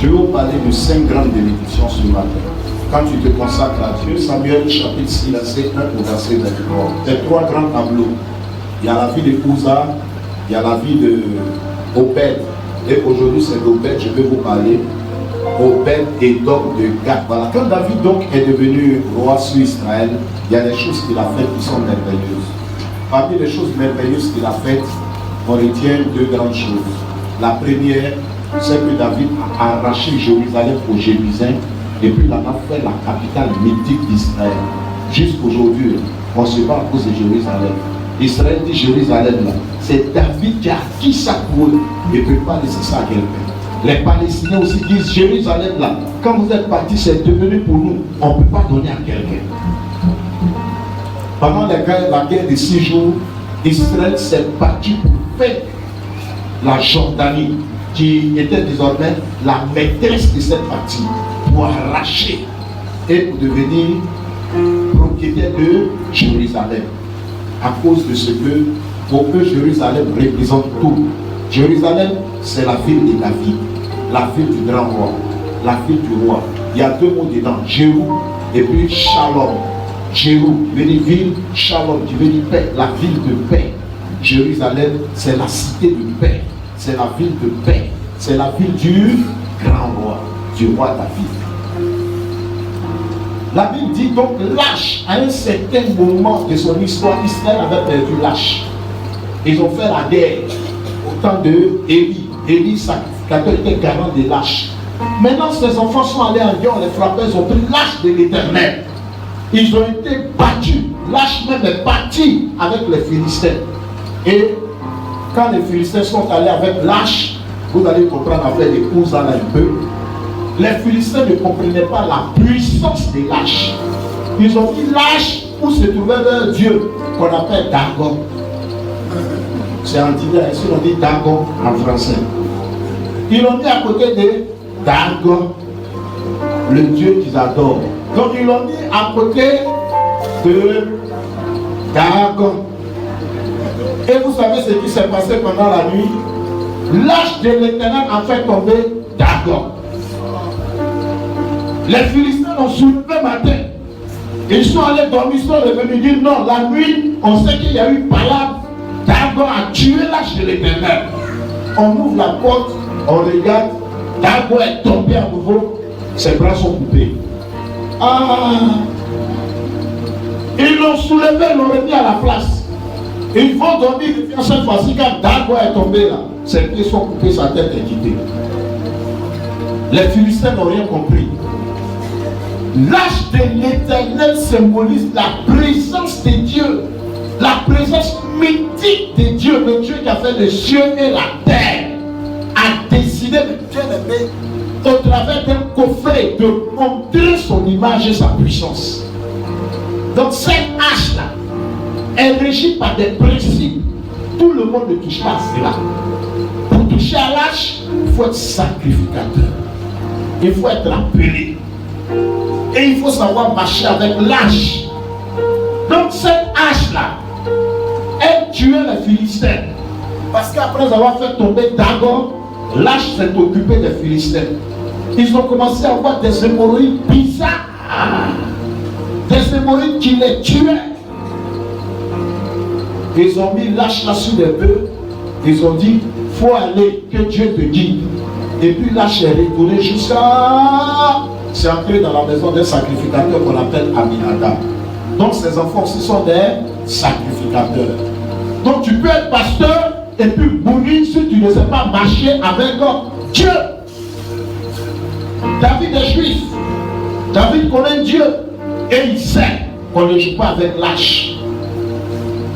Je vais vous parler de 5 grandes bénédictions ce matin. Quand tu te consacres à Dieu, Samuel chapitre 6, verset 1 au verset 23. C'est 3 grands tableaux. Il y a la vie de Uza, il y a la vie de Obed. Et aujourd'hui, c'est d'Obed, je vais vous parler. Obed et d'homme de Gath. Voilà. Quand David donc est devenu roi sur Israël, il y a des choses qu'il a faites qui sont merveilleuses. Parmi les choses merveilleuses qu'il a faites, on retient 2 grandes choses. La première, c'est que David a arraché Jérusalem aux Jébusiens et puis il en a fait la capitale mythique d'Israël. Jusqu'aujourd'hui, on se bat à cause de Jérusalem. Israël dit Jérusalem là, c'est David qui a acquis ça pour eux. Il ne peut pas laisser ça à quelqu'un. Les Palestiniens aussi disent Jérusalem là, quand vous êtes partis, c'est devenu pour nous. On ne peut pas donner à quelqu'un. Pendant la guerre de 6 jours, Israël s'est battu pour faire la Jordanie, qui était désormais la maîtresse de cette partie, pour arracher et pour devenir propriétaire de Jérusalem. À cause de ce que, pour eux, Jérusalem représente tout. Jérusalem, c'est la ville de David, la ville du grand roi, la ville du roi. Il y a 2 mots dedans, Jérou et puis Shalom. Jérou, qui veut dire ville, Shalom, qui veut dire paix, la ville de paix. Jérusalem, c'est la cité de paix, c'est la ville de paix, c'est la ville du grand roi, du roi David. La Bible dit donc lâche, à un certain moment de son histoire, Israël avait perdu lâche. Ils ont fait la guerre au temps de Élie. Élie, sacrificateur, était garant des lâches. Maintenant, ses enfants sont allés en guerre, on les frappait, ils ont pris lâche de l'Éternel. Ils ont été battus. Lâche même est parti avec les Philistins. Et quand les Philistins sont allés avec lâche, vous allez comprendre avec les cours là un peu. Les Philistins ne comprenaient pas la puissance des lâches. Ils ont dit lâche où se trouvait leur dieu qu'on appelle Dagon. C'est en divers, ici on dit Dagon en français. Ils l'ont mis à côté de Dagon, le dieu qu'ils adorent. Donc ils l'ont mis à côté de Dagon. Et vous savez ce qui s'est passé pendant la nuit? L'âge de l'Éternel a fait tomber Dagon. Les Philistins ont soulevé matin. Ils sont allés dormir, ils sont revenus dire non, la nuit, on sait qu'il y a eu palabre. Dagon a tué l'âge de l'Éternel. On ouvre la porte, on regarde, Dagon est tombé à nouveau, ses bras sont coupés. Ah! Ils l'ont soulevé, ils l'ont remis à la place. Ils vont dormir, cette fois-ci, quand Dagon est tombé là, ses pieds sont coupés, sa tête est quittée. Les Philistins n'ont rien compris. L'âge de l'Éternel symbolise la présence de Dieu, la présence mythique de Dieu, le Dieu qui a fait les cieux et la terre, a décidé de bien-aimer au travers d'un coffret de montrer son image et sa puissance. Donc cette hache-là est régie par des principes. Tout le monde ne touche pas à cela. Pour toucher à l'âge, il faut être sacrificateur. Il faut être appelé. Et il faut savoir marcher avec l'âge. Donc cette hache-là, elle tuait les Philistins. Parce qu'après avoir fait tomber Dagon, l'âge s'est occupé des Philistins. Ils ont commencé à avoir des hémorroïdes bizarres. Des hémorroïdes qui les tuaient. Ils ont mis l'âge là sur des bœufs. Ils ont dit, il faut aller, que Dieu te guide. Et puis l'âge est retourné jusqu'à... C'est entré dans la maison d'un sacrificateur qu'on appelle Aminadab. Donc ces enfants aussi sont des sacrificateurs. Donc tu peux être pasteur et puis mourir si tu ne sais pas marcher avec Dieu. David est juif. David connaît Dieu. Et il sait qu'on ne joue pas avec l'âge.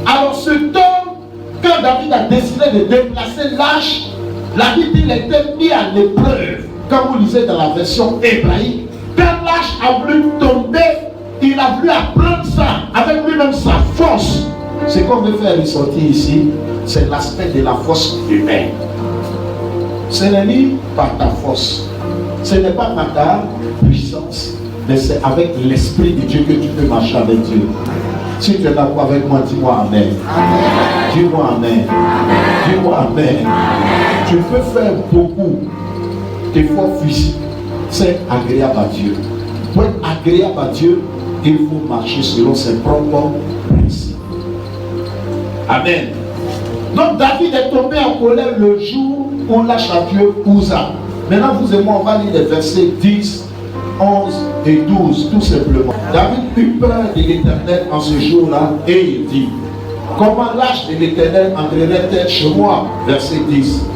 Alors ce homme, quand David a décidé de déplacer l'âge, la Bible dit qu'il était mis à l'épreuve. Quand vous lisez dans la version hébraïque, quand l'âge a voulu tomber, il a voulu apprendre ça avec lui-même sa force. Ce qu'on veut faire ressortir ici, c'est l'aspect de la force humaine. Ce n'est ni par ta force, ce n'est pas par ta puissance, mais c'est avec l'Esprit de Dieu que tu peux marcher avec Dieu. Si tu es d'accord avec moi, dis-moi Amen. Dis-moi Amen. Dis-moi Amen. Tu peux faire beaucoup. d'efforts physiques, c'est agréable à Dieu. Pour être agréable à Dieu, il faut marcher selon ses propres principes. Amen. Donc David est tombé en colère le jour où l'a châtié Uza. Maintenant vous et moi, on va lire les versets 10, 11 et 12, tout simplement. David eut peur de l'Éternel en ce jour-là et il dit: comment l'âge de l'Éternel entrerait-elle chez moi? Verset 10.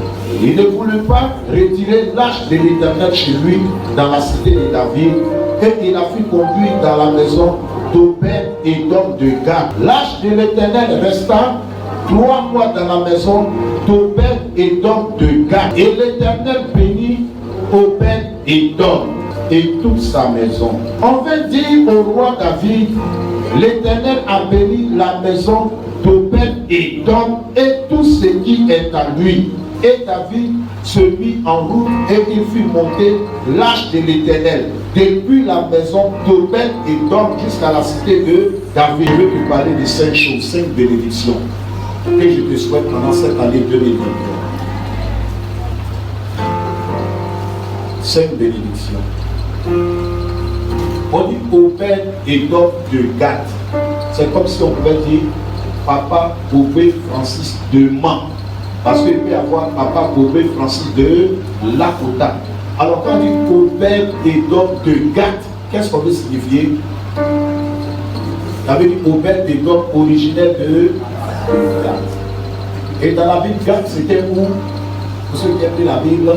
Il ne voulut pas retirer l'âge de l'Éternel chez lui dans la cité de David, et il a fait conduire dans la maison d'Obed et d'homme de Gad. L'âge de l'Éternel resta 3 mois dans la maison d'Obed et d'homme de Gad. Et l'Éternel bénit Obed et d'homme et toute sa maison. On veut dire au roi David: l'Éternel a béni la maison d'Obed et d'homme et tout ce qui est à lui. Et David se mit en route et il fit monter l'arche de l'Éternel depuis la maison d'Obed et d'homme jusqu'à la cité de David. Je veux te parler de 5 choses, 5 bénédictions que je te souhaite pendant cette année 2021. 5 bénédictions. On dit Obed et d'homme de Gad. C'est comme si on pouvait dire Papa Obed Francis de Man. Parce qu'il peut y avoir Papa Obed Francis de Lakota. Alors quand on dit Obed et d'homme de Gad, qu'est-ce qu'on veut signifier? Ça veut dire Obed et d'homme originaire de Gad. Et dans la Bible, Gad, c'était où? Pour ceux qui aiment la Bible,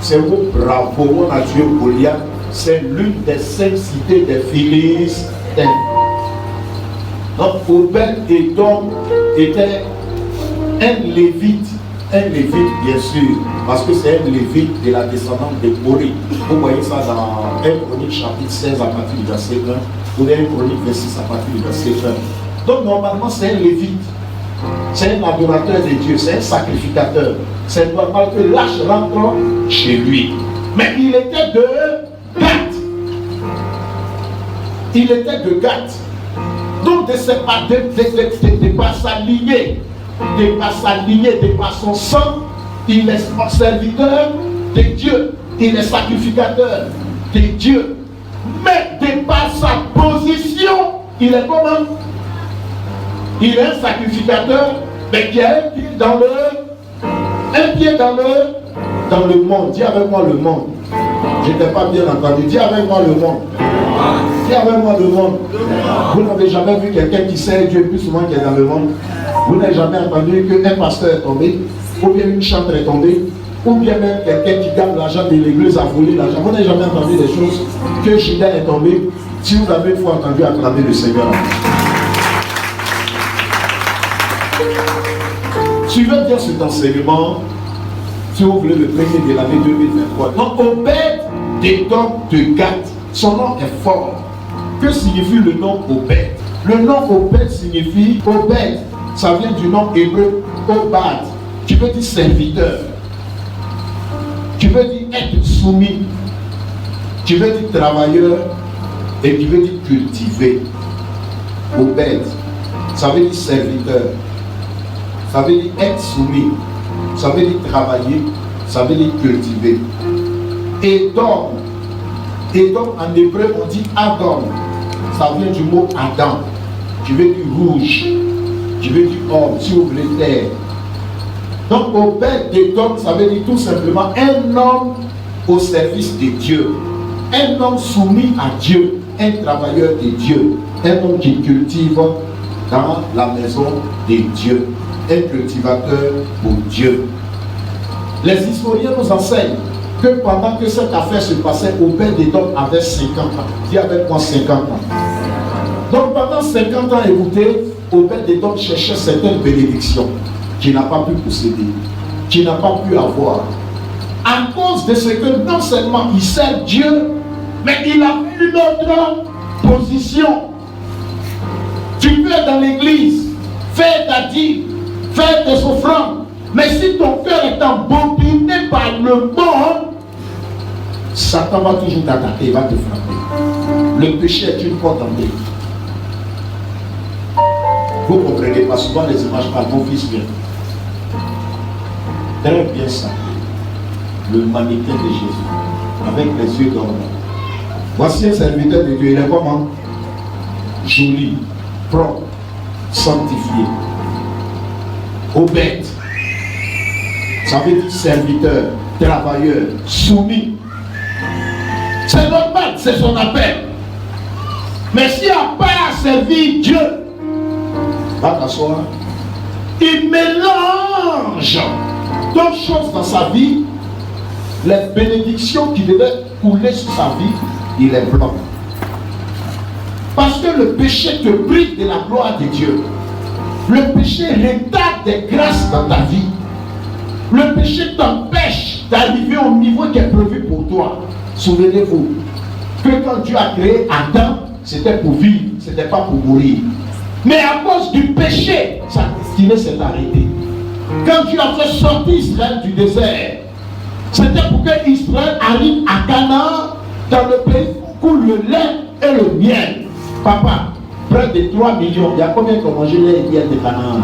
c'est où bravo, on a tué Goliath. C'est l'une des 5 cités des Philistins. Donc Obed et d'homme était un lévite bien sûr, parce que c'est un lévite de la descendance de Corée. Vous voyez ça dans 1 Chronique chapitre 16 à partir du verset 1, ou 1 Chronique 26 à partir du verset 1. Donc normalement c'est un lévite, c'est un adorateur de Dieu, c'est un sacrificateur. C'est normal que l'arche rentre chez lui. Mais il était de Gath. Il était de Gath. Donc de par sa lignée, de par son sang, il est serviteur de Dieu, il est sacrificateur de Dieu. Mais de par sa position, il est comment? Il est un sacrificateur, mais qui a un pied dans le monde. Dis avec moi le monde. Je n'étais pas bien entendu. Dis avec moi le monde. Dis avec moi le monde. Vous n'avez jamais vu quelqu'un qui sert Dieu plus souvent qu'il est dans le monde. Vous n'avez jamais entendu qu'un pasteur est tombé, ou bien une chantre est tombée, ou bien même quelqu'un qui garde l'argent de l'église a volé l'argent. Vous n'avez jamais entendu des choses que Judas est tombé. Si vous avez une fois entendu acclamer le Seigneur. Suivez bien cet enseignement, si vous voulez, le premier de l'année 2023. Donc, Obed d'Édom de Gath, son nom est fort. Que signifie le nom Obed? Le nom Obed signifie Obed, ça vient du nom hébreu Obad, qui veut dire serviteur, qui veut dire être soumis, qui veut dire travailleur et qui veut dire cultiver. Obed, ça veut dire serviteur. Ça veut dire être soumis, ça veut dire travailler, ça veut dire cultiver. Édom en hébreu on dit Adam, ça vient du mot Adam, qui veut dire rouge, qui veut dire homme, si vous voulez terre. Donc Obed d'Édom, ça veut dire tout simplement un homme au service de Dieu, un homme soumis à Dieu, un travailleur de Dieu, un homme qui cultive dans la maison de Dieu. Un cultivateur pour Dieu. Les historiens nous enseignent que pendant que cette affaire se passait, Obed d'Édom avait 50 ans. Dis avec moi 50 ans. Donc pendant 50 ans, écoutez, Obed d'Édom cherchait certaines bénédictions qu'il n'a pas pu posséder, qu'il n'a pas pu avoir. À cause de ce que non seulement il sert Dieu, mais il a une autre position. Tu peux être dans l'église, faire ta dîme, faire tes offrandes, mais si ton cœur est embobiné par le monde, Satan va toujours t'attaquer, il va te frapper. Le péché est une porte d'entrée. Vous comprenez pas, souvent les images parlent, mon fils vient. Très bien ça. le mannequin de Jésus, avec les yeux d'or. Voici un serviteur de Dieu, il est comment? Joli, propre, sanctifié, obède. Ça veut dire serviteur, travailleur, soumis. C'est normal, c'est son appel. Mais s'il n'a pas à servir Dieu, va t'asseoir. Il mélange d'autres choses dans sa vie. Les bénédictions qui devaient couler sur sa vie, il les bloque. Parce que le péché te prive de la gloire de Dieu. Le péché retarde des grâces dans ta vie. Le péché t'empêche d'arriver au niveau qui est prévu pour toi. Souvenez-vous que quand Dieu a créé Adam, c'était pour vivre, ce n'était pas pour mourir. Mais à cause du péché, sa destinée s'est arrêtée. Quand Dieu a fait sortir Israël du désert, c'était pour que Israël arrive à Canaan, dans le pays où coule le lait et le miel. Papa, près de 3 millions, il y a combien qui ont mangé le lait et le miel de Canaan?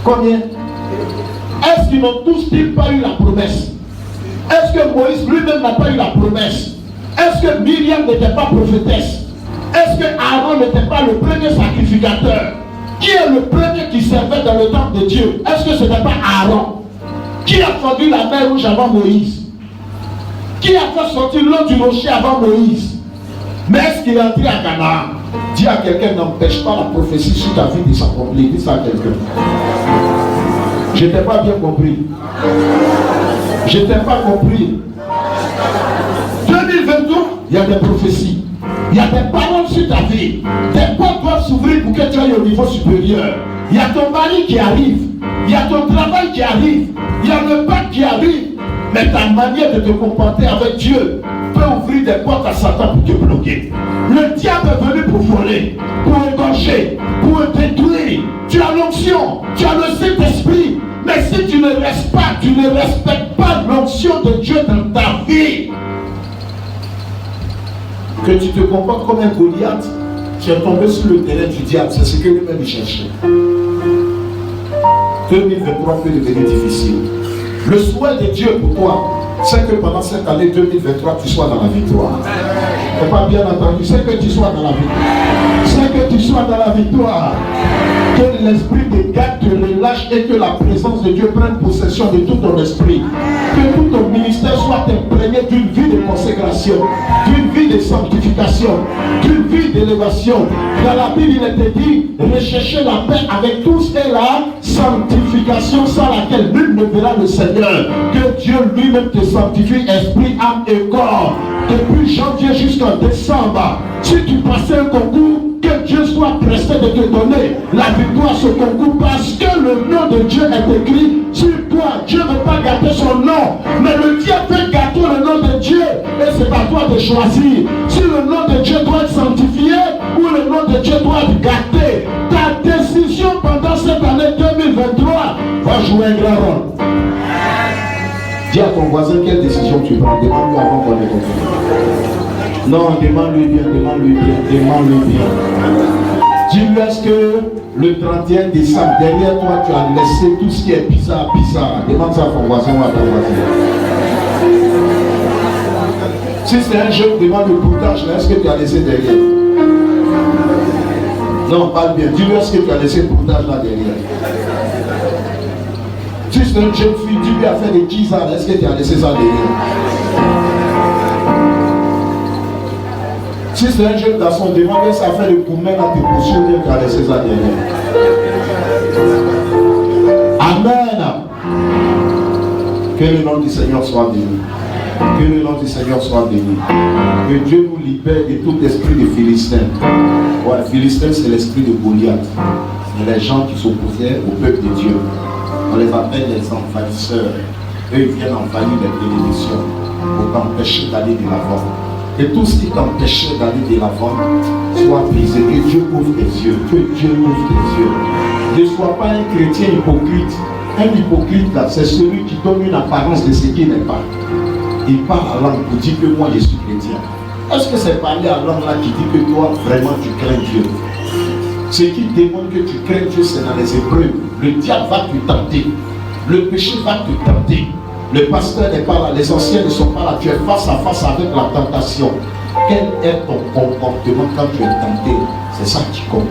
Combien? Est-ce qu'ils n'ont tous-ils pas eu la promesse? Est-ce que Moïse lui-même n'a pas eu la promesse? Est-ce que Myriam n'était pas prophétesse? Est-ce que Aaron n'était pas le premier sacrificateur? Qui est le premier qui servait dans le temple de Dieu? Est-ce que ce n'était pas Aaron? Qui a fendu la mer rouge avant Moïse? Qui a fait sortir l'eau du rocher avant Moïse? Mais est-ce qu'il est entré à Canaan? Dis à quelqu'un, n'empêche pas la prophétie sur ta vie de s'accomplir. Dis ça à quelqu'un. Je n'ai pas bien compris. Je n'ai pas compris. 2023, il y a des prophéties. Il y a des paroles sur ta vie. Tes portes doivent s'ouvrir pour que tu ailles au niveau supérieur. Il y a ton mari qui arrive. Il y a ton travail qui arrive. Il y a le bac qui arrive. Mais ta manière de te comporter avec Dieu peut ouvrir des portes à Satan pour te bloquer. Le diable est venu pour voler, pour égorger, pour détruire. Tu as l'onction, tu as le Saint-Esprit. Mais si tu ne restes pas, tu ne respectes pas l'onction de Dieu dans ta vie. Que tu te comportes comme un Goliath, tu es tombé sur le terrain du diable. C'est ce que lui-même cherchait. 2023 peut devenir difficile. Le souhait de Dieu pour toi, c'est que pendant cette année 2023, tu sois dans la victoire. Tu n'as pas bien entendu, c'est que tu sois dans la victoire. C'est que tu sois dans la victoire. Que l'esprit de garde te relâche et que la présence de Dieu prenne possession de tout ton esprit. Que tout ton ministère soit imprégné d'une vie de consécration, d'une vie de sanctification, d'une vie d'élévation. Dans la Bible, il était dit, recherchez la paix avec tous et la sanctification sans laquelle nul ne verra le Seigneur. Que Dieu lui-même te sanctifie, esprit, âme et corps. Depuis janvier jusqu'en décembre, si tu passais un concours, que Dieu soit pressé de te donner la victoire à ce concours parce que le nom de Dieu est écrit sur toi. Dieu ne veut pas gâter son nom, mais le diable veut gâter le nom de Dieu et c'est à toi de choisir si le nom de Dieu doit être sanctifié ou le nom de Dieu doit être gâté. Ta décision pendant cette année 2023 va jouer un grand rôle. Dis à ton voisin quelle décision tu prends. Demande-lui avant qu'on ait compris. Non, demande-lui bien, demande-lui bien, demande-lui bien. Dis-lui, est-ce que le 31 décembre, derrière toi, tu as laissé tout ce qui est bizarre, bizarre. Demande ça à ton voisin ou à ta voisine. Si c'est un jeune, demande le pourtage, est-ce que tu as laissé derrière? Non, parle bien. Dis-lui, est-ce que tu as laissé le pourtage là derrière? Si c'est une jeune fille, dis-lui à faire des 10 ans, est-ce que tu as laissé ça derrière? Si c'est un jeune garçon, demande ça fait le combien à tes poursuivre et à laisser ça derrière. Amen. Que le nom du Seigneur soit béni. Que le nom du Seigneur soit béni. Que Dieu nous libère de tout esprit de Philistin. Ouais, Philistin, c'est l'esprit de Goliath. C'est les gens qui s'opposaient au peuple de Dieu. On les appelle les envahisseurs. Eux, ils viennent envahir les bénédictions pour t'empêcher d'aller de l'avant. Et tout ce qui t'empêchait d'aller de l'avant soit brisé. Que Dieu ouvre tes yeux. Que Dieu ouvre tes yeux. Ne sois pas un chrétien hypocrite. Un hypocrite, là, c'est celui qui donne une apparence de ce qu'il n'est pas. Il parle à langue pour dire que moi je suis chrétien. Est-ce que c'est parler à langue là qui dit que toi vraiment tu crains Dieu? Ce qui démontre que tu crains Dieu, c'est dans les épreuves. Le diable va te tenter Le péché va te tenter. Le pasteur n'est pas là, les anciens ne sont pas là. Tu es face à face avec la tentation. Quel est ton comportement quand tu es tenté? C'est ça qui compte.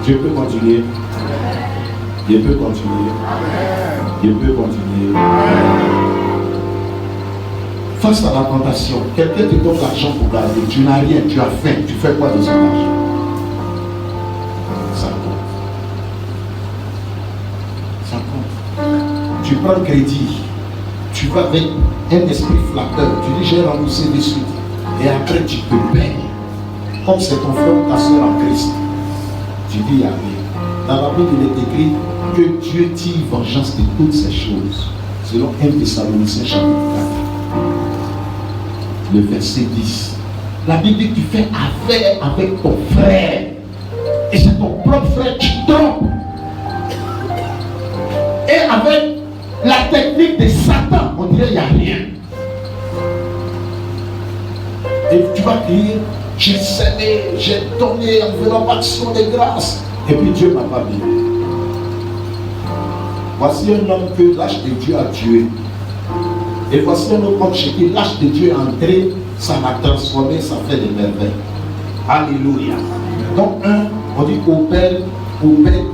Dieu peut continuer. Dieu peut continuer. Dieu peut continuer. Face à la tentation, quelqu'un te donne l'argent pour garder. Tu n'as rien, tu as faim. Tu fais quoi de cet argent? Ça compte. Ça compte. Tu prends le crédit. Tu vas avec un esprit flatteur. Tu dis, j'ai remboursé de suite. Et après, tu te payes. Comme c'est ton frère ou ta soeur en Christ. Tu dis, il n'y a rien. Dans la Bible, il est écrit que Dieu tire vengeance de toutes ces choses. Selon 1 Thessaloniciens chapitre 4. Le verset 10. La Bible dit que tu fais affaire avec ton frère. Et c'est ton propre frère qui trompe. Et avec la technique de Satan, on dirait qu'il n'y a rien. Et tu vas dire, j'ai semé, j'ai donné en faisant action de grâce. Et puis Dieu m'a pas mis. Voici un homme que l'âge de Dieu a tué. Et voici un autre homme chez qui l'âge de Dieu est entré, ça l'a transformé, ça fait des merveilles. Alléluia. Donc, on dit Obed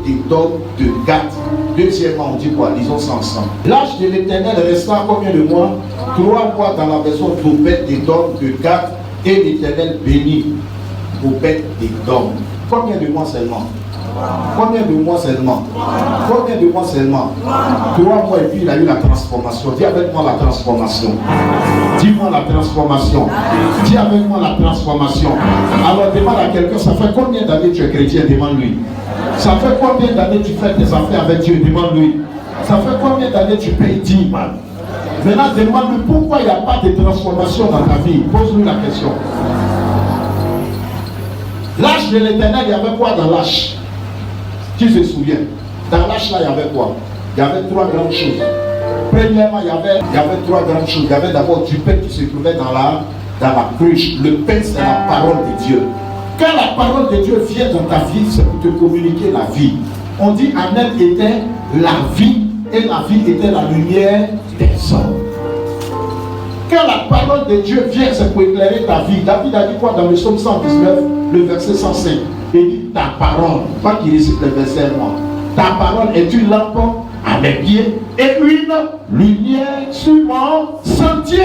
d'Édom de Gath. Deuxièmement, on dit quoi? Lisons ça ensemble. L'âge de l'Éternel resta combien de mois? 3 mois dans la maison d'Obed d'Édom de Gath, et l'Éternel bénit Obed d'Édom. Combien de mois seulement? Combien de mois seulement? Combien de mois seulement? 3 mois et puis il a eu la transformation. Dis avec moi la transformation. Dis-moi la transformation. Dis avec moi la transformation. Alors demande à quelqu'un, ça fait combien d'années tu es chrétien? Demande-lui. Ça fait combien d'années tu fais tes affaires avec Dieu? Demande-lui. Ça fait combien d'années tu payes 10 000? Maintenant demande-lui pourquoi il n'y a pas de transformation dans ta vie. Pose-lui la question. L'âge de l'Éternel, il y avait quoi dans l'âge? Qui se souvient? Dans l'âge là, il y avait quoi? Il y avait 3 grandes choses. Premièrement, il y avait 3 grandes choses. Il y avait d'abord du pain qui se trouvait dans la cruche. Le pain, c'est la parole de Dieu. Quand la parole de Dieu vient dans ta vie, c'est pour te communiquer la vie. On dit en elle était la vie, et la vie était la lumière des hommes. Quand la parole de Dieu vient, c'est pour éclairer ta vie. David a dit quoi dans le psaume 119, le verset 105? Il dit ta parole, pas qu'il récite le verset moi. Ta parole est une lampe à mes pieds et une lumière sur mon sentier.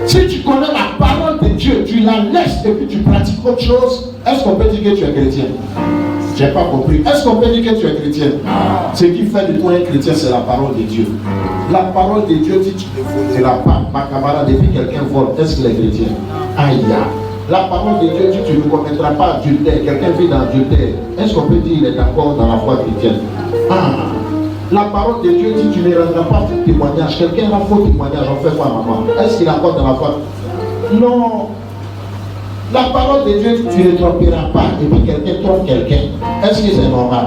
Si tu connais la parole de Dieu, tu la laisses et puis tu pratiques autre chose, est-ce qu'on peut dire que tu es chrétien? Je n'ai pas compris. Est-ce qu'on peut dire que tu es chrétien? Ce qui fait de toi un chrétien, c'est la parole de Dieu. La parole de Dieu dit tu ne voleras pas. Ma camarade, depuis quelqu'un vole, est-ce qu'il est chrétien? Aïe. La parole de Dieu dit tu ne commettras pas adultère. Quelqu'un vit dans l'adultère. Est-ce qu'on peut dire qu'il est d'accord dans la foi chrétienne? La parole de Dieu dit tu ne rendras pas faux témoignage. Quelqu'un rend faux témoignage, on fait quoi maman? Est-ce qu'il est encore dans la foi? Non. La parole de Dieu dit tu ne tromperas pas. Et puis quelqu'un trompe quelqu'un. Est-ce que c'est normal?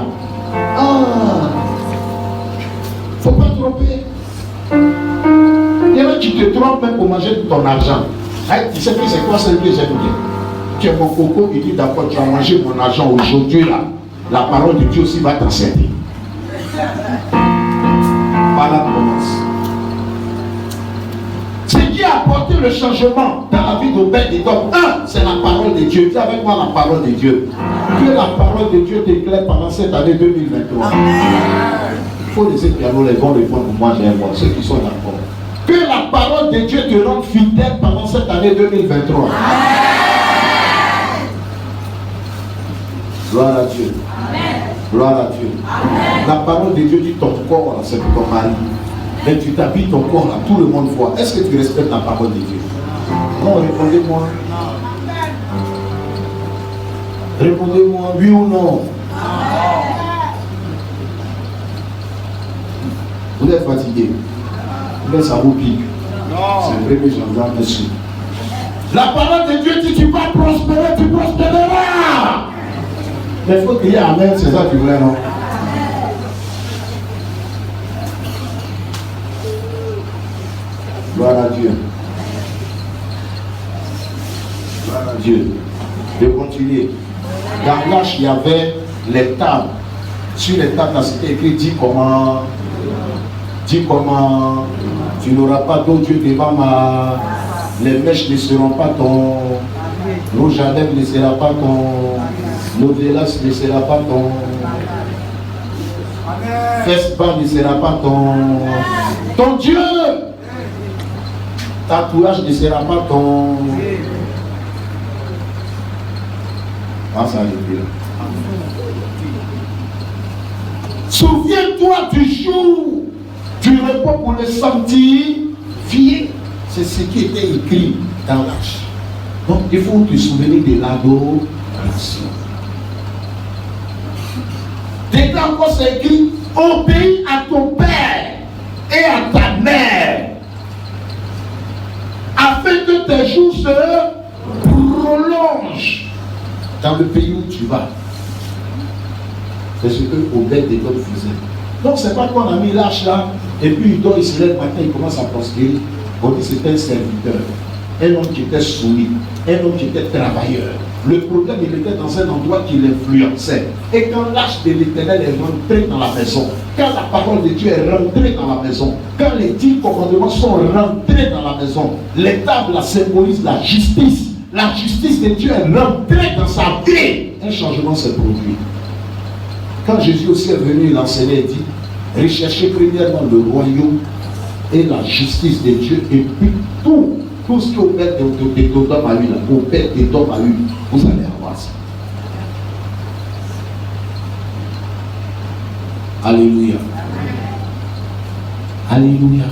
Faut pas tromper. Il y en a qui te trompent même pour manger ton argent. Tu sais que c'est quoi celle que j'aime bien? Tu es mon coco, il dit d'accord, tu as mangé mon argent aujourd'hui là. La parole de Dieu aussi va t'en servir. Voilà commence. Ce qui a apporté le changement dans la vie d'Obed d'Édom, c'est la parole de Dieu. Dis avec moi la parole de Dieu. Que la parole de Dieu t'éclaire pendant cette année 2023. Il faut laisser piano les bons répondre pour moi, j'aime voir ceux qui sont d'accord. Que la parole de Dieu te rende fidèle pendant cette année 2023. Gloire à Dieu. Gloire à Dieu. La parole de Dieu dit ton corps, c'est pour ton mari. Mais tu t'habilles ton corps là, tout le monde voit. Est-ce que tu respectes la parole de Dieu? Non, répondez-moi. Répondez-moi, oui ou non? Vous êtes fatigué. Mais ça vous pique. C'est vrai que j'en ai dessus. La parole de Dieu dit tu vas prospérer, tu prospéreras. Mais il faut crier Amen, c'est ça que tu voulais, non? Gloire à Dieu. Gloire à Dieu. de continuer. Dans l'âge, il y avait les tables. Sur les tables, c'était écrit dis comment, tu n'auras pas d'autre Dieu devant ma. Les mèches ne seront pas ton. Rouge à lèvres ne sera pas ton. L'audelas ne sera pas ton. Fespa ne sera pas ton Dieu. Tatouage ne sera pas ton. Ah, ça arrive là. Souviens-toi du jour du repos pour le sanctifier. C'est ce qui était écrit dans l'Arche. Donc il faut te souvenir de l'adoration. Dedans quoi c'est écrit, obéis à ton père et à ta mère, afin que tes jours se prolongent dans le pays où tu vas. C'est ce que Obed-Édom faisait. Donc c'est pas qu'on a mis l'arche là, et puis il dort, il se lève le matin, il commence à prospérer. On dit c'était un serviteur, un homme qui était soumis, un homme qui était travailleur. Le problème, il était dans un endroit qui l'influençait. Et quand l'arche de l'Éternel est rentrée dans la maison, quand la parole de Dieu est rentrée dans la maison, quand les 10 commandements sont rentrés dans la maison, les tables symbolisent la justice. La justice de Dieu est rentrée dans sa vie. Un changement s'est produit. Quand Jésus aussi est venu, il enseignait et dit, recherchez premièrement le royaume et la justice de Dieu, et puis tout ce que Obed-Édom a eu, Obed-Édom a eu, vous allez avoir ça. Alléluia. Alléluia.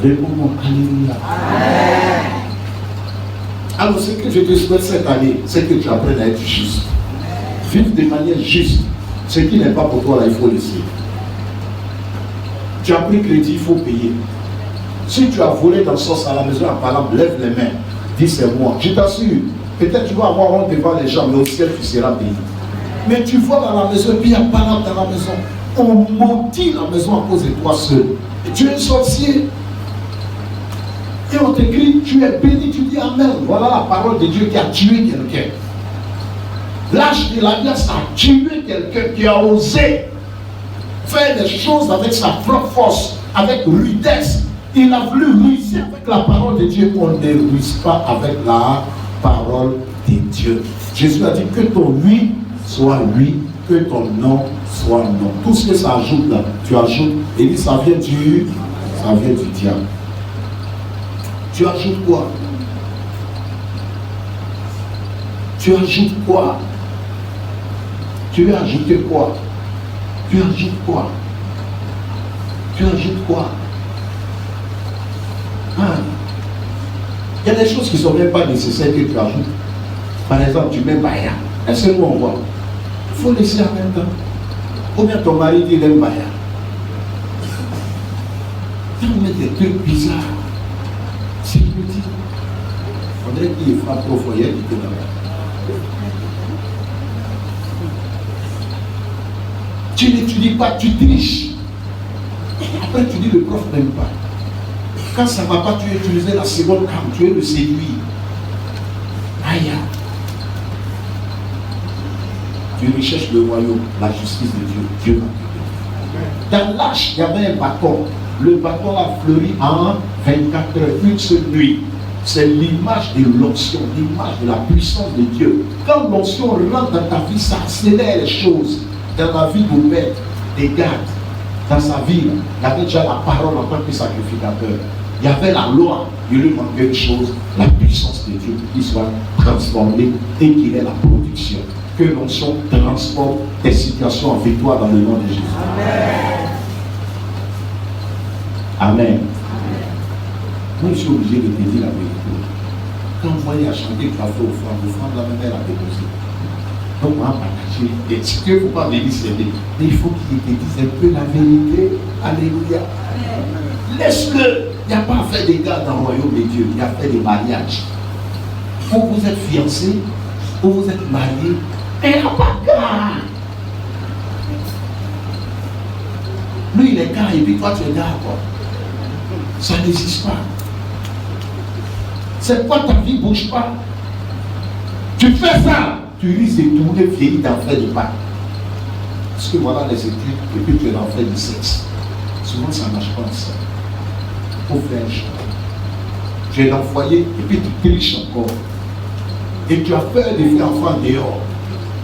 Réponds-moi, alléluia. Alors ce que je te souhaite cette année, c'est que tu apprennes à être juste. Vivre de manière juste. Ce qui n'est pas pour toi, là, il faut laisser. Tu as pris crédit, il faut payer. Si tu as volé dans le sens à la maison, en parlant, lève les mains. Dis c'est moi. Je t'assure, peut-être tu vas avoir honte devant les gens, mais au ciel, tu seras payé. Mais tu vois dans la maison, et puis il y a pas dans la maison. On maudit la maison à cause de toi seul. Et tu es un sorcier. Et on t'écrit, tu es béni, tu dis Amen. Voilà la parole de Dieu qui a tué quelqu'un. L'âge de l'alliance a tué quelqu'un qui a osé faire des choses avec sa propre force, avec rudesse. Il a voulu ruser avec la parole de Dieu. On ne ruse pas avec la parole de Dieu. Jésus a dit que ton oui soit oui, que ton non soit non. Tout ce que ça ajoute là, tu ajoutes. Et dit ça vient du diable. Tu ajoutes quoi? Tu ajoutes quoi? Tu veux ajouter quoi? Tu ajoutes quoi? Tu ajoutes quoi? Il y a des choses qui ne sont même pas nécessaires que tu ajoutes. Par exemple, tu mets Baya. Est-ce que nous on voit? Il faut laisser en même temps. Combien ton mari dit il aime Baya? Quand on met des trucs bizarres, c'est petit. On dirait qu'il frappe au foyer et qu'il est là-bas. Tu n'étudies pas, tu triches. Après tu dis le prof n'aime pas. Quand ça ne va pas, tu utilises la seconde arme, tu veux le séduire. Aïe. Tu recherches le royaume, la justice de Dieu. Dieu va te donner. Dans l'arche, il y avait un bâton. Le bâton a fleuri en 24 heures, une seule nuit. C'est l'image de l'onction, l'image de la puissance de Dieu. Quand l'onction rentre dans ta vie, ça accélère les choses. Dans la vie d'Obed, des Gad, dans sa vie, il y avait déjà la parole en tant que sacrificateur. Il y avait la loi, il lui manquait une chose, la puissance de Dieu qui soit transformée et qu'il ait la production. Que l'onction transforme tes situations en victoire dans le nom de Jésus. Amen. Amen. Moi, je suis obligé de te dire la vérité. Quand moi, il a chanté que tu as fait l'offrande, la même elle a déposé. Donc, on va partager. Et si tu ne faut pas venir s'aider, mais il faut qu'il te dise un peu la vérité. Alléluia. Laisse-le. Il n'y a pas à faire des gars dans le royaume de Dieu. Il y a à faire des mariages. Où vous êtes fiancés, où vous êtes mariés, et il n'y a pas de gars. Lui, il est gars, et puis toi, tu es gars, quoi. Ça n'existe pas. C'est quoi ta vie ne bouge pas? Tu fais ça, tu risques de tourner vieilli d'enfer du pas. Parce que voilà les études, et puis tu es l'enfer du sexe. Souvent ça ne marche pas ensemble. Il faut faire un choix. Tu es dans le foyer, et puis tu triches encore. Et tu as peur de faire enfant dehors.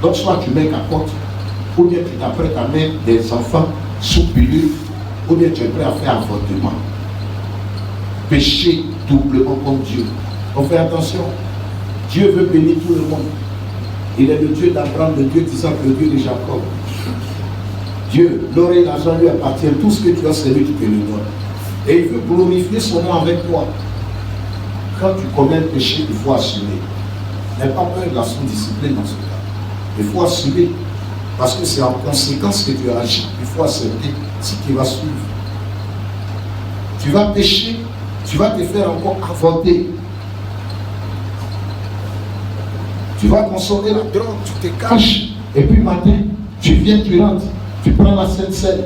Donc soit tu mets capote, ou bien tu t'apprêtes à mettre des enfants sous pilule, ou bien tu es prêt à faire avortement. Péché doublement comme Dieu. On fait attention. Dieu veut bénir tout le monde. Il est le Dieu d'Abraham, le Dieu d'Isaac, le Dieu de Jacob. Dieu, l'or et l'argent lui appartiennent. Tout ce que tu as, c'est lui qui te le donne. Et il veut glorifier son nom avec toi. Quand tu commets le péché, il faut assumer. N'aie pas peur de la sous-discipline dans ce cas. Il faut assumer. Parce que c'est en conséquence que tu agis. Il faut accepter ce qui va suivre. Tu vas pécher, tu vas te faire encore avorter. Tu vas consommer la drogue, tu te caches. Et puis matin, tu viens, tu rentres. Tu prends la Sainte Seine.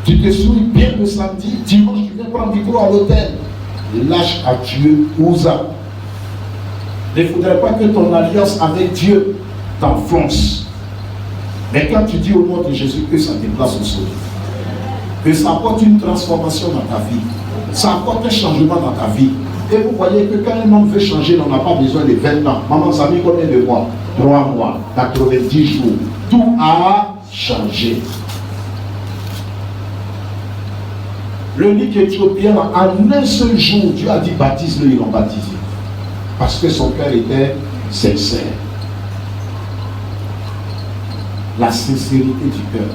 Tu te souilles bien le samedi. Dimanche, tu viens prendre du cours à l'hôtel. Lâche à Dieu, Ouza. Il ne faudrait pas que ton alliance avec Dieu t'enfonce. Mais quand tu dis au nom de Jésus que ça te place au sol, que ça apporte une transformation dans ta vie, ça apporte un changement dans ta vie. Et vous voyez que quand un homme veut changer, on n'a pas besoin de 20 ans. Maman, ça a mis combien de mois? 3 mois, 90 jours. Tout a changé. Le lit éthiopien, en un seul jour, Dieu a dit baptise-le, ils l'ont baptisé. Parce que son cœur était sincère. La sincérité du cœur.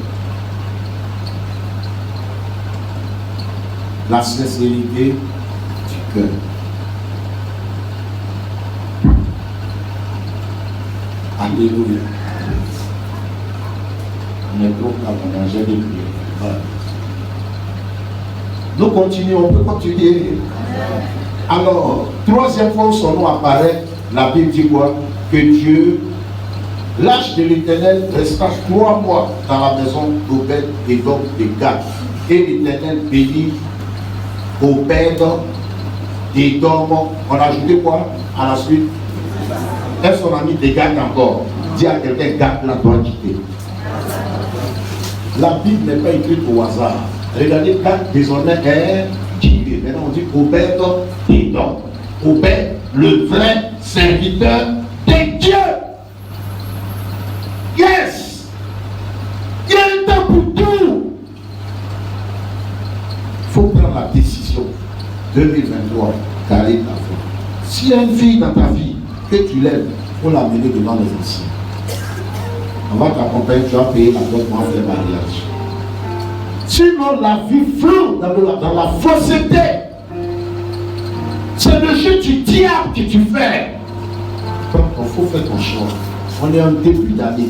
La sincérité du cœur. Alléluia. On est trop calme, j'ai des prières. Nous continuons, on peut continuer. Alors, troisième fois où son nom apparaît, la Bible dit quoi? Que Dieu, l'âge de l'Éternel resta 3 mois dans la maison d'Obed et donc de Gad. Et l'Éternel bénit Obed et Dom. On a ajouté quoi à la suite? Est-ce qu'on a mis des Gad encore? Dis à quelqu'un, Gad la doit quitter. La Bible n'est pas écrite au hasard. Regardez, Gad désormais est quitté. Maintenant on dit Obed et Dom. Obed, le vrai serviteur de Dieu. Yes! Il y a un temps pour tout. Il faut prendre la décision. 2023, carré ta foi. S'il y a une fille dans ta vie que tu l'aimes, il faut l'amener devant les anciens. On va t'accompagner, tu vas payer la dot pour faire mariage. Sinon, la vie floue dans la fausseté. C'est le jeu du diable que tu fais. Donc, il faut faire ton choix. On est en début d'année.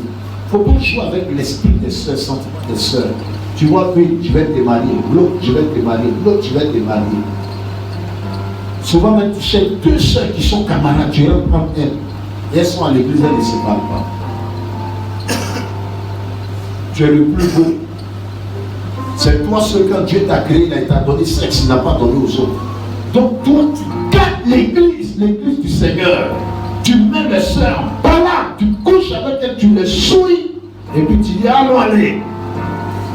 Il ne faut pas jouer avec l'esprit des soeurs, sentiment des soeurs. Tu vois, lui, je vais te marier. L'autre, je vais te marier. L'autre, je vais te marier. Souvent, même, tu cherches 2 soeurs qui sont camarades. Tu vas prendre elles. Et elles sont à l'église, elles ne se parlent pas. Tu es le plus beau. C'est toi seul, quand Dieu t'a créé, il t'a donné sexe, il n'a pas donné aux autres. Donc toi, tu gardes l'église du Seigneur. Tu mets les soeurs en balade, tu couches avec elles, tu les souilles, et puis tu dis, allons aller.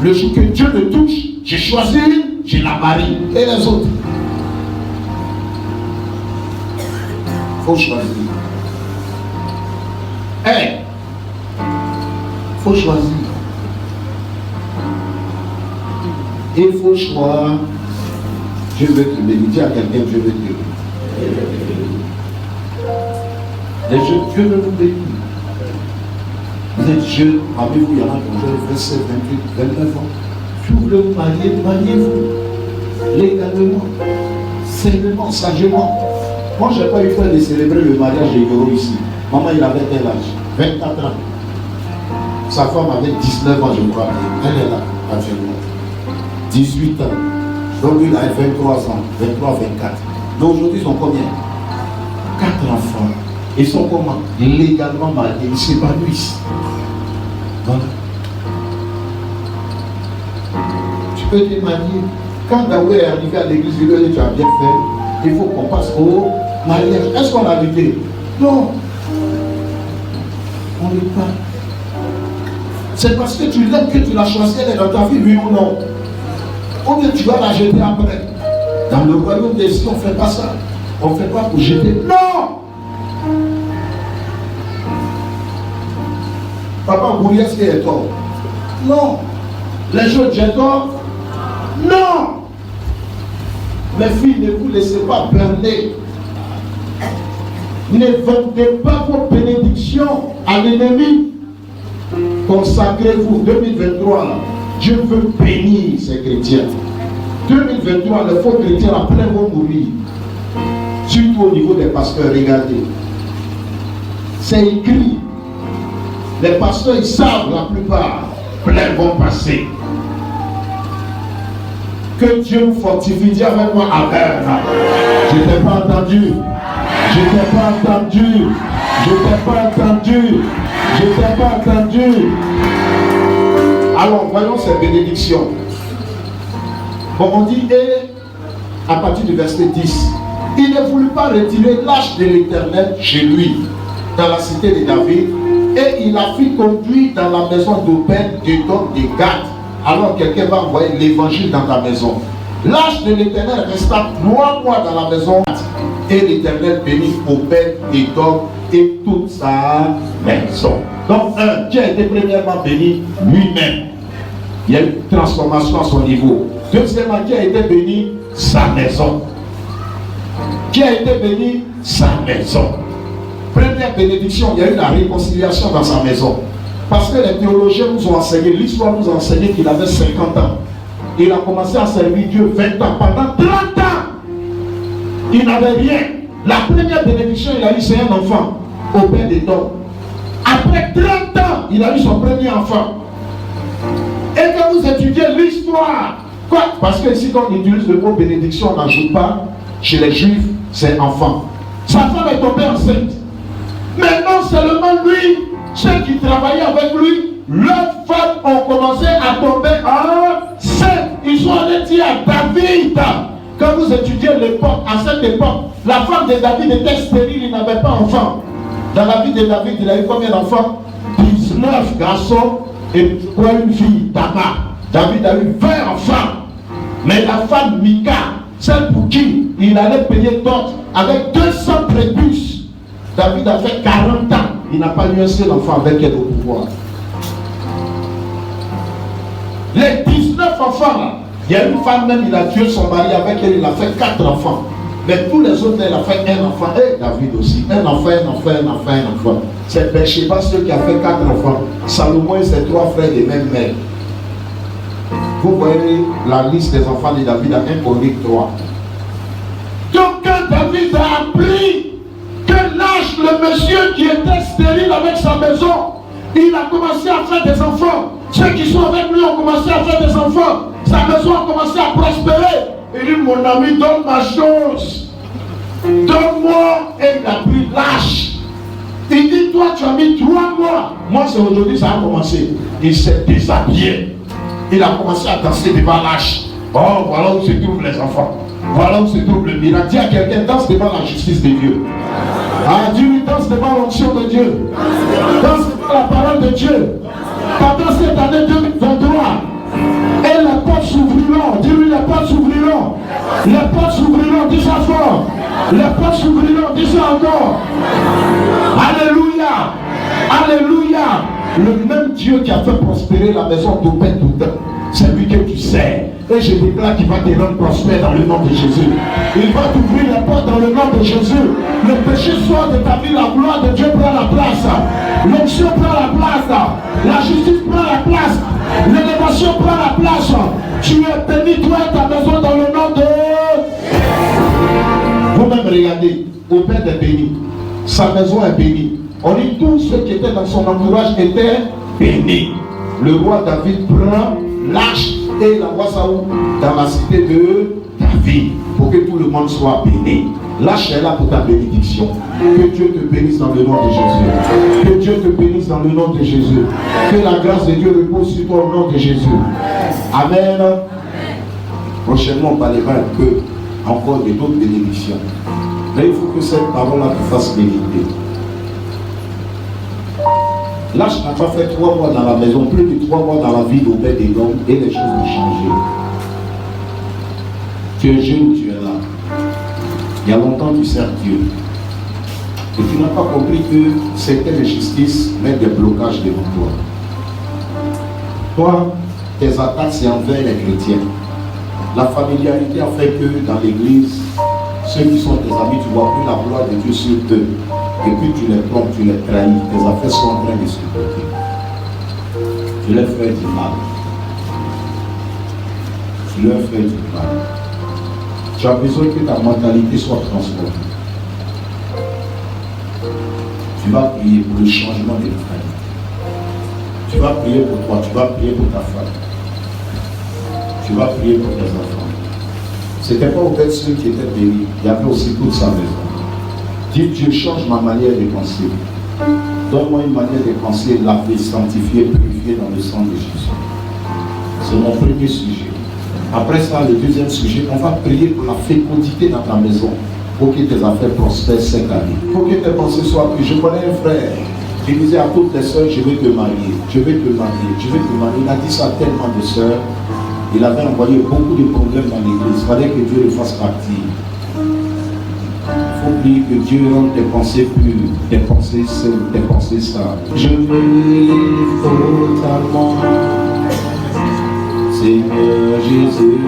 Le jour que Dieu le touche, j'ai choisi une, je la marie. Et les autres? Il faut choisir. Hey! Il faut choisir. Il faut choisir. Je veux te bénir. Dis à quelqu'un, je veux te bénir. Les jeunes, Dieu veut nous bénir. Vous êtes jeunes, avez-vous, il y en a qui ont 27, 28, 29 ans. Si vous voulez vous marier, mariez-vous. Légalement, sainement, sagement. Moi, je n'ai pas eu peur de célébrer le mariage de Yoro ici. Maman, il avait quel âge? 24 ans. Sa femme avait 19 ans, je crois. Elle est là, actuellement. 18 ans. Donc lui, il a 23 ans, 23, 24. Mais aujourd'hui, ils ont combien? 4 enfants. Ils sont comment? Légalement mariés. Ils s'épanouissent. Voilà. Tu peux te marier. Quand Daoué est arrivé à l'église, il lui a dit, tu as bien fait. Il faut qu'on passe au mariage. Est-ce qu'on a invité? Non. On n'est pas. C'est parce que tu l'aimes que tu l'as choisi, elle est dans ta vie, oui ou non. Ou bien tu vas la jeter après. Dans le royaume des cieux, on ne fait pas ça. On ne fait pas pour jeter. Non. Papa Gouria, est-ce qu'il est tort? Non. Les jeunes, j'ai tort? Non. Mes filles, ne vous laissez pas berner. Ne vendez pas vos bénédictions à l'ennemi. Consacrez-vous. 2023, là, Dieu veut bénir ces chrétiens. 2023, les faux chrétiens, après vont mourir. Surtout au niveau des pasteurs, regardez. C'est écrit. Les pasteurs, ils savent la plupart. Plein vont passer. Que Dieu vous fortifie. Dis avec moi, amen. Je t'ai pas entendu. Je t'ai pas entendu. Je t'ai pas entendu. Je t'ai pas entendu. Alors, voyons ces bénédictions. Bon, on dit, et à partir du verset 10, il ne voulut pas retirer l'arche de l'Éternel chez lui, dans la cité de David, et il la fit conduire dans la maison d'Obed, d'Édom, de Gath. Alors quelqu'un va envoyer l'évangile dans ta maison. L'arche de l'Éternel resta 3 mois dans la maison, et l'Éternel bénit Obed, Édom et toute sa maison. Donc, Dieu a été premièrement béni lui-même. Il y a eu une transformation à son niveau. Deuxièmement, Dieu a été béni sa maison. Dieu a été béni sa maison. Première bénédiction, il y a eu la réconciliation dans sa maison. Parce que les théologiens nous ont enseigné, l'histoire nous a enseigné qu'il avait 50 ans. Il a commencé à servir Dieu 20 ans. Pendant 30 ans, il n'avait rien. La première bénédiction, il a eu, c'est un enfant, Obed Édom. Après 30 ans, il a eu son premier enfant. Et quand vous étudiez l'histoire, quoi? Parce que ici, quand on utilise le mot bénédiction, on n'ajoute pas. Chez les juifs, c'est enfant. Sa femme est tombée enceinte. Maintenant, seulement lui, ceux qui travaillaient avec lui, leurs femmes ont commencé à tomber enceinte. Ils sont allés dire à David, quand vous étudiez l'époque, à cette époque, la femme de David était stérile, il n'avait pas d'enfant. Dans la vie de David, il a eu combien d'enfants? 19 garçons et quoi, une fille, Tamar. David a eu 20 enfants. Mais la femme Mika, celle pour qui il allait payer d'autres, avec 200 prépuces. David a fait 40 ans. Il n'a pas eu un seul enfant avec elle au pouvoir. Les 19 enfants là, il y a une femme même, il a tué son mari avec elle, il a fait 4 enfants. Mais tous les autres, il a fait un enfant. Et David aussi. Un enfant, un enfant, un enfant, un enfant. C'est Bathsheba, celui qui a fait 4 enfants. Salomon et ses 3 frères des mêmes mères. Vous voyez la liste des enfants de David à 1 Chronique 3. Donc quand David a appris que l'âge, le monsieur qui était stérile avec sa maison, il a commencé à faire des enfants. Ceux qui sont avec lui ont commencé à faire des enfants. Sa maison a commencé à prospérer. Il dit, mon ami, donne ma chose. Donne-moi. Et il a pris l'âge. Il dit, toi, tu as mis 3 mois. Moi, c'est aujourd'hui, ça a commencé. Il s'est déshabillé. Il a commencé à danser devant l'âge. Oh, voilà où se trouvent les enfants. Voilà où se trouve le miracle. Dis à quelqu'un, danse devant la justice de Dieu. Ah, dis-lui, danse devant l'onction de Dieu. Danse devant la parole de Dieu. Pendant cette année 2023, et les portes s'ouvriront. Dis-lui, les portes s'ouvriront. Les portes s'ouvriront, dis ça fort. Les portes s'ouvriront, dis ça encore. Alléluia. Alléluia. Le même Dieu qui a fait prospérer la maison d'Obed Édom, c'est lui que tu sais. Et je déclare qu'il va te rendre prospère dans le nom de Jésus. Il va t'ouvrir les portes dans le nom de Jésus. Le péché sort de ta vie, la gloire de Dieu prend la place. L'onction prend la place. La justice prend la place. L'élévation prend la place. Tu es béni, toi et ta maison, dans le nom de... Vous-même regardez, Obed est béni. Sa maison est bénie. On dit tous ceux qui étaient dans son entourage étaient bénis. Le roi David prend l'arche et la voit ça où? Dans la cité de David, pour que tout le monde soit béni. L'arche est là pour ta bénédiction. Que Dieu te bénisse dans le nom de Jésus. Que Dieu te bénisse dans le nom de Jésus. Que la grâce de Dieu repose sur toi au nom de Jésus. Amen. Prochainement, on parlera un peu encore de d'autres bénédictions. Mais il faut que cette parole-là te fasse bénir. L'âge n'a pas fait 3 mois dans la maison, plus de 3 mois dans la vie d'Obed-Édom et les choses ont changé. Tu es jeune, tu es là. Il y a longtemps tu sers Dieu. Et tu n'as pas compris que certaines injustices mettent des blocages devant toi. Toi, tes attaques, c'est envers les chrétiens. La familiarité a fait que dans l'église, ceux qui sont tes amis, tu vois plus la gloire de Dieu sur eux. Et puis tu les trompes, tu les trahis. Tes affaires sont en train de se bloquer. Tu leur fais du mal. Tu leur fais du mal. Tu as besoin que ta mentalité soit transformée. Tu vas prier pour le changement de ta famille. Tu vas prier pour toi, tu vas prier pour ta femme. Tu vas prier pour tes enfants. Ce n'était pas peut-être ceux qui étaient bénis, il y avait aussi toute sa maison. Dis Dieu, change ma manière de penser. Donne-moi une manière de penser, laver, sanctifier, purifier dans le sang de Jésus. C'est mon premier sujet. Après ça, le deuxième sujet, on va prier pour la fécondité dans ta maison, pour que tes affaires prospèrent cette année. Pour que tes pensées soient pures. Je connais un frère qui disait à toutes les soeurs, je vais te marier, je vais te marier, je vais te marier. Il a dit ça à tellement de soeurs. Il avait envoyé beaucoup de problèmes dans l'église. Il fallait que Dieu le fasse partir. Il faut prier que Dieu rende tes pensées pures, tes pensées saines, tes pensées stables. Je me livre totalement, Seigneur Jésus.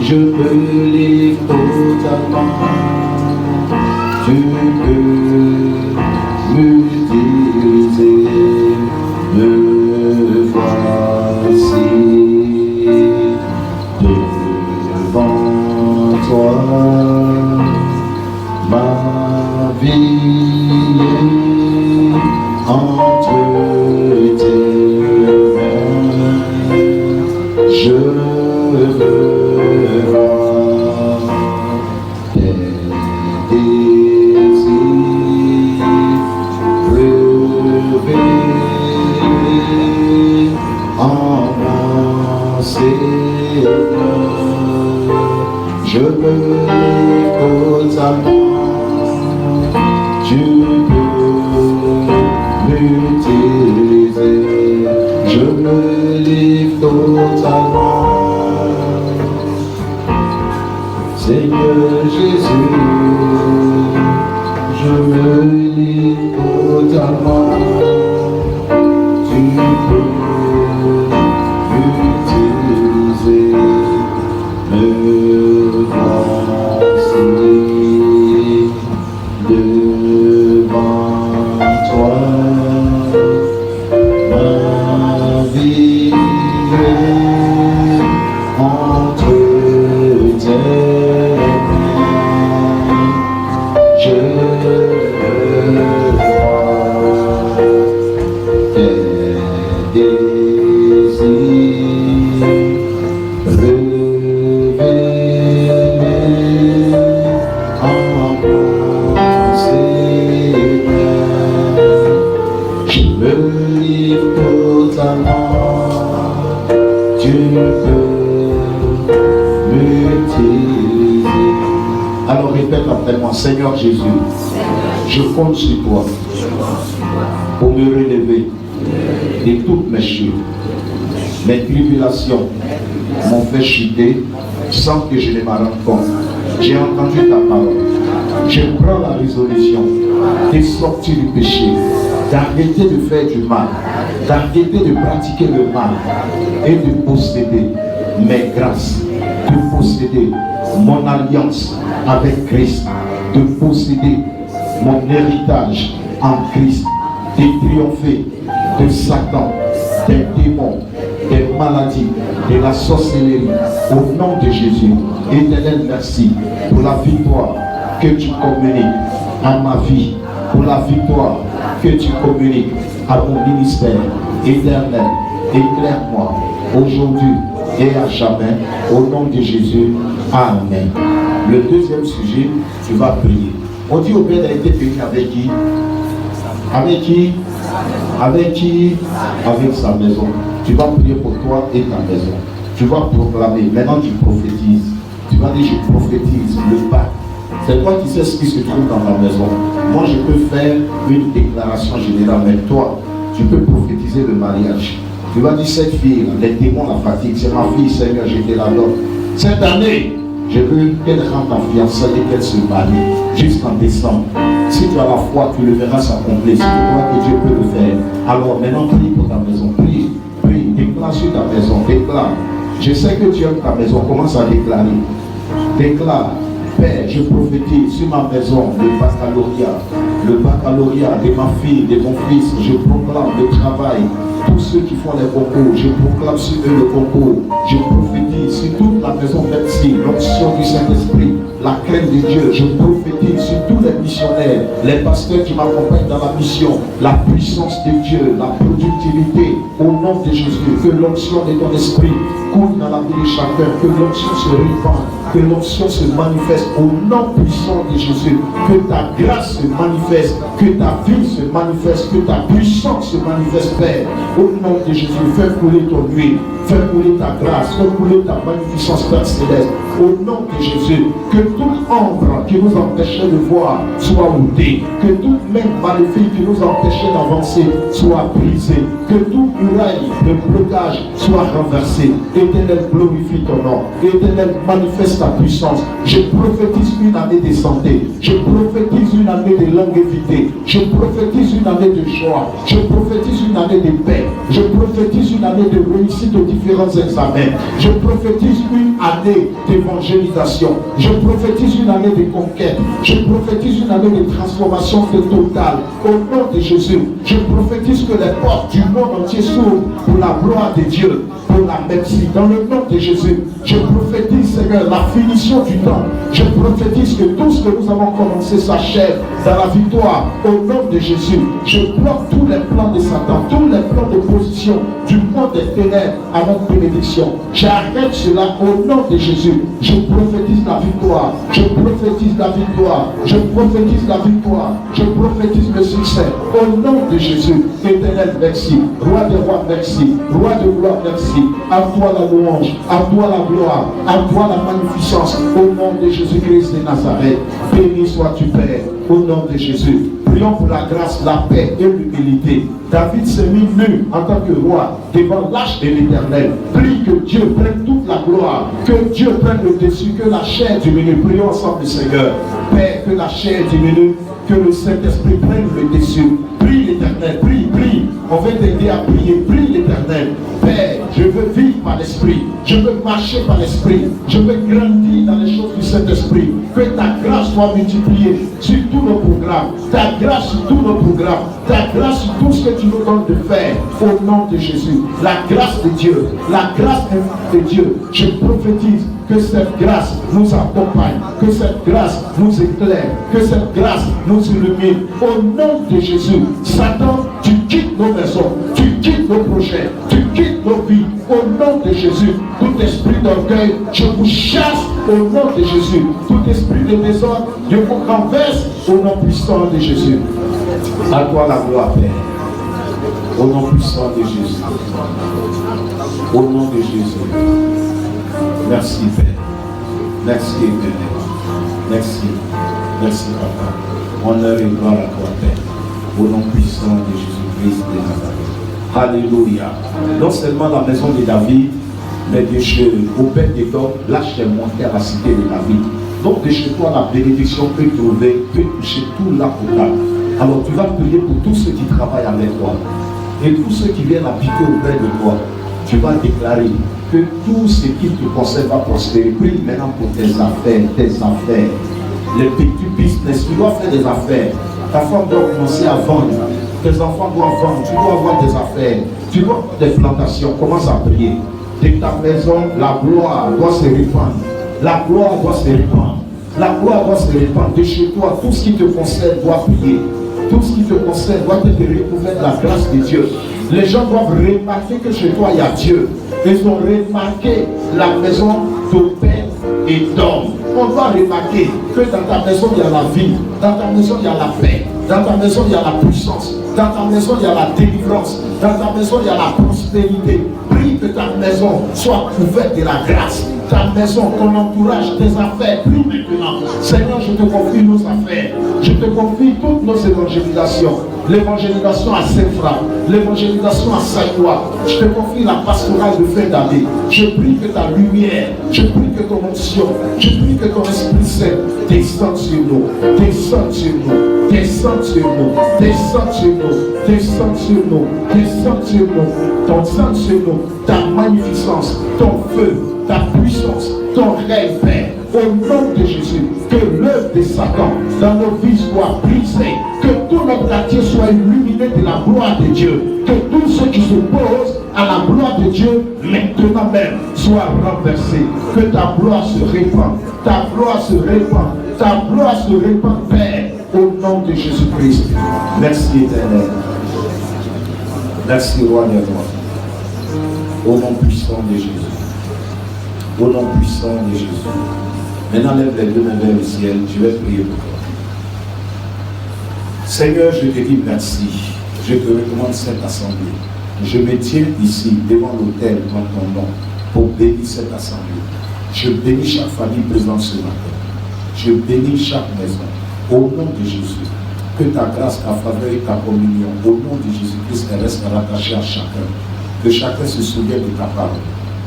Je me livre totalement. Tu peux m'utiliser. Me voici devant toi. Ma vie est entre tes mains. Je veux voir tes désirs revêtus en mon Seigneur. Je me livre totalement. Tu peux m'utiliser. Je me livre totalement. Seigneur Jésus, je me livre totalement. Tu peux m'utiliser. Me voici devant toi. Ma vie est entre tes mains. Je veux voir tes désirs révélés en mon Seigneur. Je me livre totalement. Tu peux m'utiliser. Alors répète après moi, Seigneur Jésus, je compte sur toi pour me relever de toutes mes chutes. Mes tribulations m'ont fait chuter sans que je ne m'en rende compte. J'ai entendu ta parole. Je prends la résolution de sortir du péché, d'arrêter de faire du mal, d'arrêter de pratiquer le mal et de posséder mes grâces, de posséder mon alliance avec Christ, de posséder mon héritage en Christ, de triompher de Satan, des démons, des maladies, de la sorcellerie, au nom de Jésus. Éternel, merci pour la victoire que tu communiques à ma vie, pour la victoire que tu communiques à mon ministère. Éternel, éclaire-moi aujourd'hui et à jamais, au nom de Jésus. Amen. Le deuxième sujet, tu vas prier. On dit au Père a été béni avec qui? Avec qui? Avec qui? Avec sa maison. Tu vas prier pour toi et ta maison. Tu vas proclamer. Maintenant tu prophétises. Tu vas dire, je prophétise le pacte C'est toi qui sais ce qui se trouve dans ta maison. Moi, je peux faire une déclaration générale, mais toi, tu peux prophétiser le mariage. Tu vas dire, cette fille, les démons la fatiguent, c'est ma fille, Seigneur, je te la donne. Cette année, je veux qu'elle rentre en fiançailles et qu'elle se marie jusqu'en décembre. Si tu as la foi, tu le verras s'accomplir. Si tu crois que Dieu peut le faire, alors maintenant prie pour ta maison. Prie, déclare sur ta maison, déclare. Je sais que tu aimes ta maison, commence à déclarer. Déclare, Père, je prophétise sur ma maison le baccalauréat de ma fille, de mon fils. Je proclame le travail. Tous ceux qui font les concours, je proclame sur eux le concours. Je prophétise sur toute la maison Merci, l'onction du Saint-Esprit, la crainte de Dieu. Je prophétise sur tous les missionnaires, les pasteurs qui m'accompagnent dans la mission, la puissance de Dieu, la productivité, au nom de Jésus. Que l'onction de ton esprit coule dans la vie de chacun, que l'onction se répande, que l'onction se manifeste au nom puissant de Jésus. Que ta grâce se manifeste, que ta vie se manifeste, que ta puissance se manifeste, Père. Au nom de Jésus, fais couler ton huile, fais couler ta grâce, fais couler ta magnificence, Père céleste. Au nom de Jésus, que toute ombre qui nous empêchait de voir soit ôtée, que toute main maléfique qui nous empêchait d'avancer soit brisée, que toute muraille de blocage soit renversée. Éternel, glorifie ton nom. Éternel, manifeste ta puissance. Je prophétise une année de santé. Je prophétise une année de longévité. Je prophétise une année de joie. Je prophétise une année de paix. Je prophétise une année de réussite aux différents examens. Je prophétise une année d'évangélisation. Je prophétise une année de conquête. Je prophétise une année de transformation totale. Au nom de Jésus, je prophétise que les portes du monde entier s'ouvrent pour la gloire de Dieu, pour la merci. Dans le nom de Jésus, je prophétise, Seigneur, la finition du temps. Je prophétise que tout ce que nous avons commencé s'achève dans la victoire. Au nom de Jésus, je bloque tous les plans de Satan, tous les plans de position du monde des ténèbres à notre bénédiction. J'arrête cela au nom de Jésus. Je prophétise la victoire. Je prophétise la victoire. Je prophétise la victoire. Je prophétise le succès. Au nom de Jésus, Éternel, merci. Roi des rois, merci. Roi de gloire, merci. À toi la louange, à toi la gloire, à toi la magnificence. Au nom de Jésus-Christ de Nazareth, béni sois-tu, Père. Au nom de Jésus, prions pour la grâce, la paix et l'humilité. David s'est mis nu en tant que roi devant l'arche de l'Éternel. Prie que Dieu prenne toute la gloire, que Dieu prenne le dessus, que la chair diminue. Prions ensemble, Seigneur. Père, que la chair diminue, que le Saint-Esprit prenne le dessus. Prie l'Éternel, prie. On veut t'aider à prier, prie l'Éternel. Père, je veux vivre par l'Esprit, je veux marcher par l'Esprit, je veux grandir dans les choses du Saint-Esprit. Que ta grâce soit multipliée sur tous nos programmes, ta grâce sur tous nos programmes, ta grâce sur tout ce que tu nous donnes de faire. Au nom de Jésus, la grâce de Dieu, la grâce de Dieu, je prophétise que cette grâce nous accompagne, que cette grâce nous éclaire, que cette grâce nous illumine. Au nom de Jésus, Satan, tu quittes nos maisons, tu quittes nos projets, tu quittes nos vies. Au nom de Jésus, tout esprit d'orgueil, je vous chasse au nom de Jésus. Tout esprit de désordre, je vous renverse au nom puissant de Jésus. À toi la gloire, Père. Au nom puissant de Jésus. Au nom de Jésus. Merci, Père. Merci, Éternel. Merci. Merci, Papa. Honneur et gloire à toi, Père. Au nom puissant de Jésus-Christ de Nazareth. Alléluia. Non seulement la maison de David, mais de chez Obed-Édom, là j'ai monté à la cité de David. Donc de chez toi, la bénédiction peut trouver, peut toucher tout là-bas. Alors tu vas prier pour tous ceux qui travaillent avec toi et tous ceux qui viennent habiter auprès de toi. Tu vas déclarer que tout ce qui te concerne va prospérer. Prie maintenant pour tes affaires, les petits business. Tu dois faire des affaires. Ta femme doit commencer à vendre. Tes enfants doivent vendre. Tu dois avoir des affaires. Tu dois avoir des plantations. Commence à prier. De ta maison, la gloire doit se répandre. La gloire doit se répandre. La gloire doit se répandre. De chez toi, tout ce qui te concerne doit prier. Tout ce qui te concerne doit être recouvert de la grâce de Dieu. Les gens doivent remarquer que chez toi, il y a Dieu. Ils ont remarqué la maison d'Obed-Édom. On doit remarquer que dans ta maison, il y a la vie. Dans ta maison, il y a la paix. Dans ta maison, il y a la puissance. Dans ta maison, il y a la délivrance. Dans ta maison, il y a la prospérité. Prie que ta maison soit couverte de la grâce. ta maison, ton entourage, tes affaires. Prie maintenant. Seigneur, je te confie nos affaires. Je te confie toutes nos évangélisations. L'évangélisation à Sephra, l'évangélisation à Saïwa. Je te confie la pastorale de fin d'année. Je prie que ta lumière, je prie que ton onction, je prie que ton Esprit Saint descende sur nous, descende sur nous, descende sur nous, descende sur nous, descende sur nous, descende sur nous, descende sur nous, ta magnificence, ton feu, ta puissance, ton règne, Père. Au nom de Jésus, que l'œuvre de Satan dans nos vies soit brisée, que tout notre quartier soit illuminé de la gloire de Dieu, que tous ceux qui s'opposent à la gloire de Dieu, maintenant même, soient renversés, que ta gloire se répande, ta gloire se répand, ta gloire se répand, Père, au nom de Jésus-Christ. Merci éternel. Merci roi des rois. Au nom puissant de Jésus. Au nom puissant de Jésus. Maintenant, lève les deux mains vers le ciel. Je vais prier pour toi. Seigneur, je te dis merci. Je te recommande cette assemblée. Je me tiens ici, devant l'autel, dans ton nom, pour bénir cette assemblée. Je bénis chaque famille présente ce matin. Je bénis chaque maison. Au nom de Jésus. Que ta grâce, ta faveur et ta communion, au nom de Jésus-Christ, reste rattachée à chacun. Que chacun se souvienne de ta parole.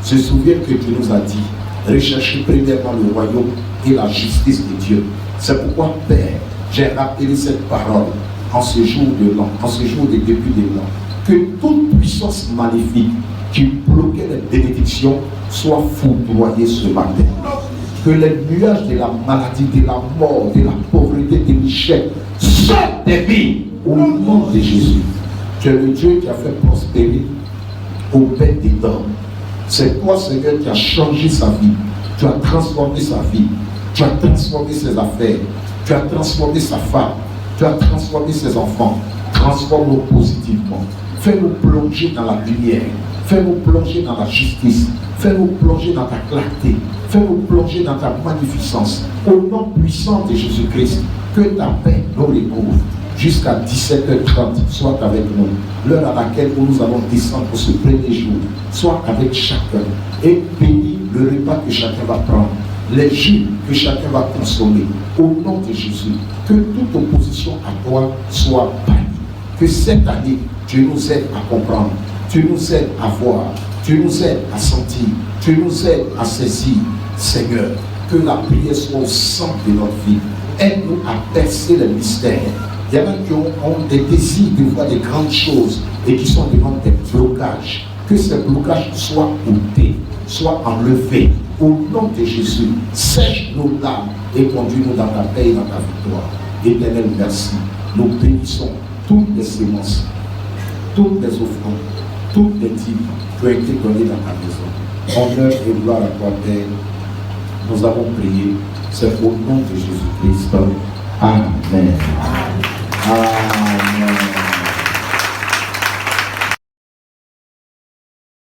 Se souvienne que tu nous as dit. Recherchez premièrement le royaume et la justice de Dieu. C'est pourquoi, Père, j'ai rappelé cette parole en ce jour de l'an, en ce jour de début de l'an. Que toute puissance maléfique qui bloquait les bénédictions soit foudroyée ce matin. Que les nuages de la maladie, de la mort, de la pauvreté, de l'échec sortent des vies au nom de Jésus. Tu es le Dieu qui a fait prospérer au bête des dents. C'est toi, Seigneur, qui as changé sa vie. Tu as transformé sa vie. Tu as transformé ses affaires. Tu as transformé sa femme. Tu as transformé ses enfants. Transforme-nous positivement. Fais-nous plonger dans la lumière. Fais-nous plonger dans la justice. Fais-nous plonger dans ta clarté. Fais-nous plonger dans ta magnificence. Au nom puissant de Jésus-Christ, que ta paix nous recouvre. Jusqu'à 17h30, soit avec nous. L'heure à laquelle nous allons descendre pour ce premier jour, soit avec chacun. Et bénis le repas que chacun va prendre, les jus que chacun va consommer. Au nom de Jésus, que toute opposition à toi soit bannie. Que cette année, tu nous aides à comprendre, tu nous aides à voir, tu nous aides à sentir, tu nous aides à saisir. Seigneur, que la prière soit au centre de notre vie. Aide-nous à percer les mystères. Il y en a qui ont des désirs de voir des grandes choses et qui sont devant des blocages. Que ces blocages soient ôtés, soient enlevés. Au nom de Jésus, sèche nos larmes et conduis-nous dans ta paix et dans ta victoire. Éternel, merci. Nous bénissons toutes les sémences, toutes les offrandes, toutes les dîmes qui ont été données dans ta maison. Honneur et gloire à toi, Père. Nous avons prié. C'est au nom de Jésus-Christ. Amen.